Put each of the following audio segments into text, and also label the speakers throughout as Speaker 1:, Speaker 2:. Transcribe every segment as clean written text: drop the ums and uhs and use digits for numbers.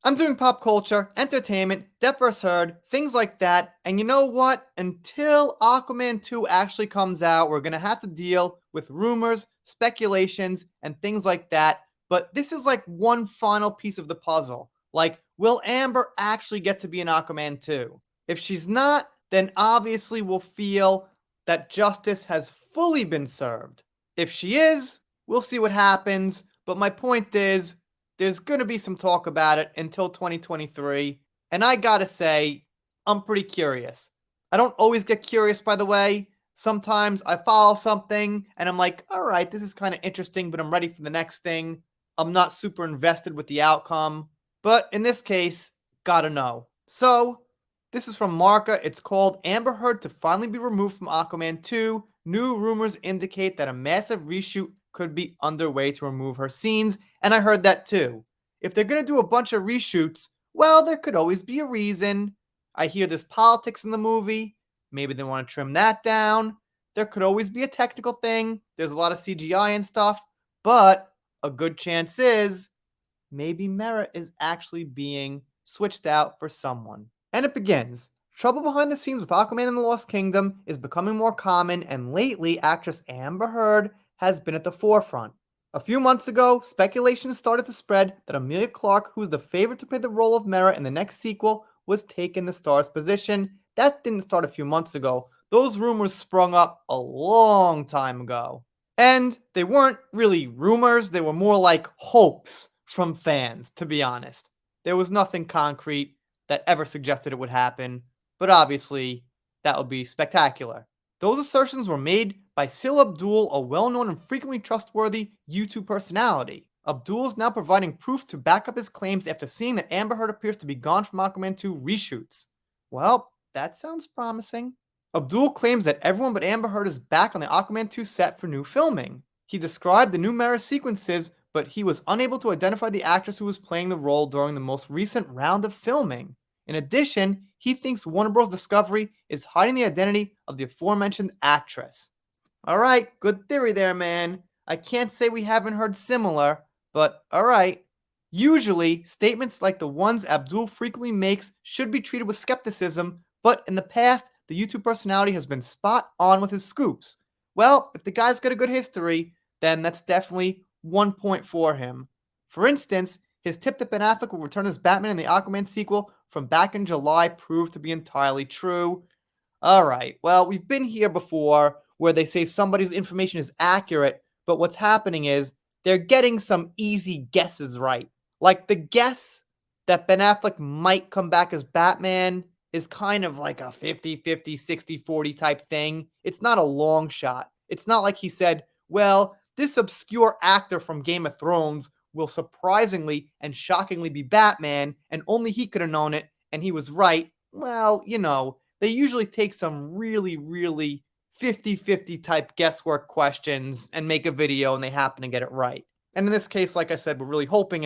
Speaker 1: I'm doing pop culture, entertainment, Depth vs. Heard, things like that. And you know what? Until Aquaman 2 actually comes out, we're going to have to deal with rumors, speculations, and things like that. But this is like one final piece of the puzzle. Like, will Amber actually get to be in Aquaman 2? If she's not, then obviously we'll feel that justice has fully been served. If she is, we'll see what happens. But my point is, there's going to be some talk about it until 2023. And I gotta say, I'm pretty curious. I don't always get curious, by the way. Sometimes I follow something and I'm like, all right, this is kind of interesting, but I'm ready for the next thing. I'm not super invested with the outcome. But in this case, gotta know. So, this is from Marca. It's called Amber Heard to finally be removed from Aquaman 2. New rumors indicate that a massive reshoot could be underway to remove her scenes, and I heard that too. If they're going to do a bunch of reshoots, well, there could always be a reason. I hear there's politics in the movie. Maybe they want to trim that down. There could always be a technical thing. There's a lot of CGI and stuff, but a good chance is maybe Mera is actually being switched out for someone. And it begins. Trouble behind the scenes with Aquaman and the Lost Kingdom is becoming more common, and lately, actress Amber Heard has been at the forefront. A few months ago, speculation started to spread that Emilia Clarke, who's the favorite to play the role of Mera in the next sequel, was taking the star's position. That didn't start a few months ago. Those rumors sprung up a long time ago. And they weren't really rumors, they were more like hopes from fans, to be honest. There was nothing concrete that ever suggested it would happen, but obviously, that would be spectacular. Those assertions were made by Sil Abdul, a well-known and frequently trustworthy YouTube personality. Abdul's now providing proof to back up his claims after seeing that Amber Heard appears to be gone from Aquaman 2 reshoots. Well, that sounds promising. Abdul claims that everyone but Amber Heard is back on the Aquaman 2 set for new filming. He described the new Mera sequences, but he was unable to identify the actress who was playing the role during the most recent round of filming. In addition, he thinks Warner Bros. Discovery is hiding the identity of the aforementioned actress. Alright, good theory there, man. I can't say we haven't heard similar, but alright. Usually, statements like the ones Abdul frequently makes should be treated with skepticism, but in the past, the YouTube personality has been spot on with his scoops. Well, if the guy's got a good history, then that's definitely 1 point for him. For instance, his tip that Ben Affleck will return as Batman in the Aquaman sequel from back in July proved to be entirely true. Alright, well, we've been here before where they say somebody's information is accurate, but what's happening is they're getting some easy guesses right. Like the guess that Ben Affleck might come back as Batman is kind of like a 50-50, 60-40 type thing. It's not a long shot. It's not like he said, well, this obscure actor from Game of Thrones will surprisingly and shockingly be Batman, and only he could have known it, and he was right. Well, they usually take some really 50-50 type guesswork questions and make a video, and they happen to get it right. And in this case, like I said, we're really hoping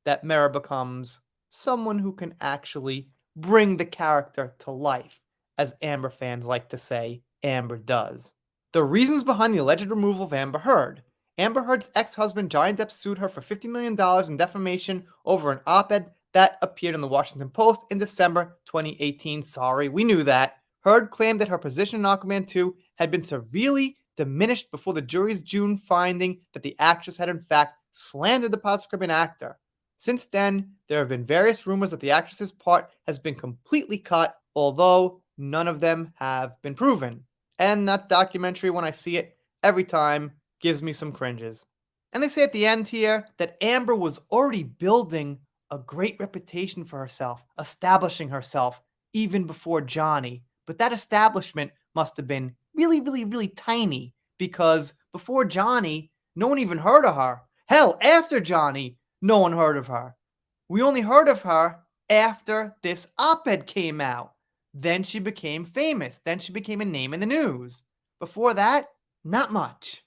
Speaker 1: that Mera becomes someone who can actually bring the character to life, as Amber fans like to say Amber does. The reasons behind the alleged removal of Amber Heard. Amber Heard's ex-husband Johnny Depp sued her for $50 million in defamation over an op-ed that appeared in the Washington Post in December 2018. Sorry, we knew that. Heard claimed that her position in Aquaman 2 had been severely diminished before the jury's June finding that the actress had in fact slandered the post-script actor. Since then, there have been various rumors that the actress's part has been completely cut, although none of them have been proven. And that documentary, when I see it, every time gives me some cringes. And they say at the end here that Amber was already building a great reputation for herself, establishing herself even before Johnny. But that establishment must have been really tiny, because before Johnny, no one even heard of her. Hell, after Johnny, no one heard of her. We only heard of her after this op-ed came out. Then she became famous. Then she became a name in the news. Before that, not much.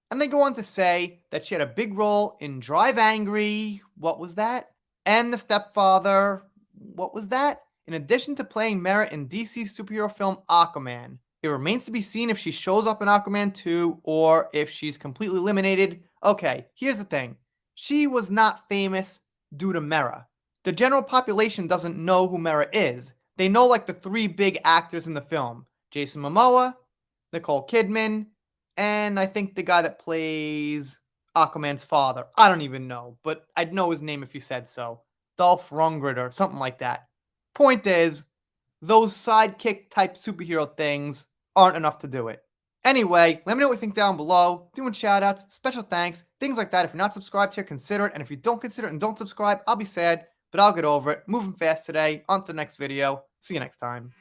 Speaker 1: And they go on to say that she had a big role in Drive Angry, what was that? And The Stepfather, what was that? In addition to playing Mera in DC's superhero film Aquaman. It remains to be seen if she shows up in Aquaman 2 or if she's completely eliminated. Okay, here's the thing. She was not famous due to Mera. The general population doesn't know who Mera is. They know like the three big actors in the film: Jason Momoa, Nicole Kidman, and I think the guy that plays Aquaman's father. I don't even know, but I'd know his name if you said so. Dolph Lundgren or something like that. Point is, those sidekick type superhero things aren't enough to do it. Anyway, let me know what you think down below. Doing shoutouts, special thanks, things like that. If you're not subscribed here, consider it. And if you don't consider it and don't subscribe, I'll be sad, but I'll get over it. Moving fast today. On to the next video. See you next time.